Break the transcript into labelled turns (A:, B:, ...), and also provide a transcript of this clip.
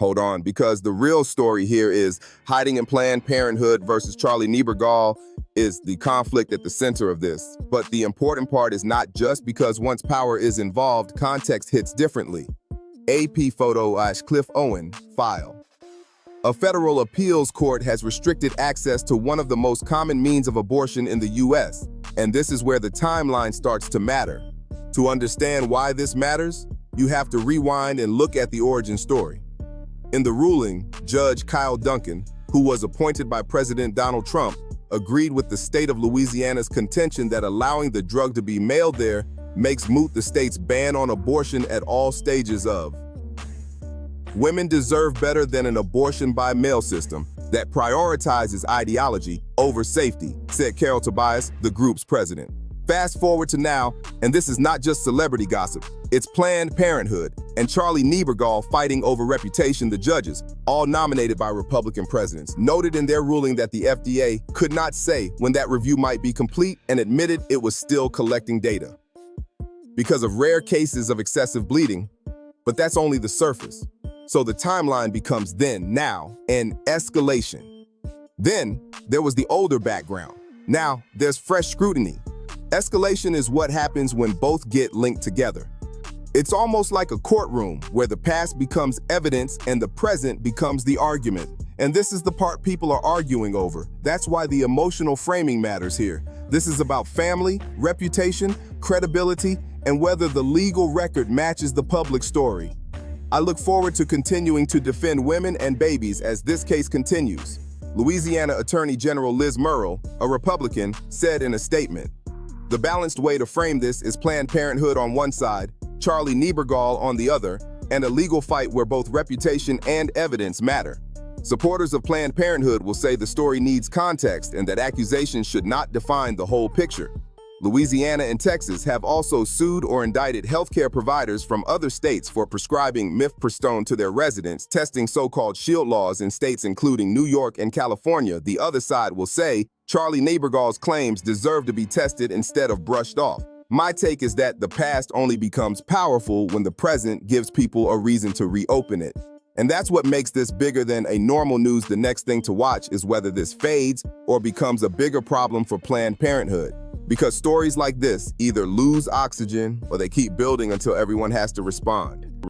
A: Hold on, because the real story here is hiding in Planned Parenthood versus Charlie Neibergall is the conflict at the center of this. But the important part is not just because once power is involved, context hits differently. AP photo Cliff Owen file. A federal appeals court has restricted access to one of the most common means of abortion in the U.S., and this is where the timeline starts to matter. To understand why this matters, you have to rewind and look at the origin story. In the ruling, Judge Kyle Duncan, who was appointed by President Donald Trump, agreed with the state of Louisiana's contention that allowing the drug to be mailed there makes moot the state's ban on abortion at all stages of. Women deserve better than an abortion by mail system that prioritizes ideology over safety, said Carol Tobias, the group's president. Fast forward to now, and this is not just celebrity gossip. It's Planned Parenthood and Charlie Neibergall fighting over reputation. The judges, all nominated by Republican presidents, noted in their ruling that the FDA could not say when that review might be complete and admitted it was still collecting data because of rare cases of excessive bleeding, but that's only the surface. So the timeline becomes now, an escalation. Then there was the older background. Now there's fresh scrutiny. Escalation is what happens when both get linked together. It's almost like a courtroom where the past becomes evidence and the present becomes the argument. And this is the part people are arguing over. That's why the emotional framing matters here. This is about family, reputation, credibility, and whether the legal record matches the public story. I look forward to continuing to defend women and babies as this case continues. Louisiana Attorney General Liz Murrill, a Republican, said in a statement, "The balanced way to frame this is Planned Parenthood on one side, Charlie Neibergall on the other, and a legal fight where both reputation and evidence matter." Supporters of Planned Parenthood will say the story needs context and that accusations should not define the whole picture. Louisiana and Texas have also sued or indicted healthcare providers from other states for prescribing mifepristone to their residents, testing so-called shield laws in states including New York and California. The other side will say Charlie Neibergall's claims deserve to be tested instead of brushed off. My take is that the past only becomes powerful when the present gives people a reason to reopen it. And that's what makes this bigger than a normal news. The next thing to watch is whether this fades or becomes a bigger problem for Planned Parenthood. Because stories like this either lose oxygen or they keep building until everyone has to respond.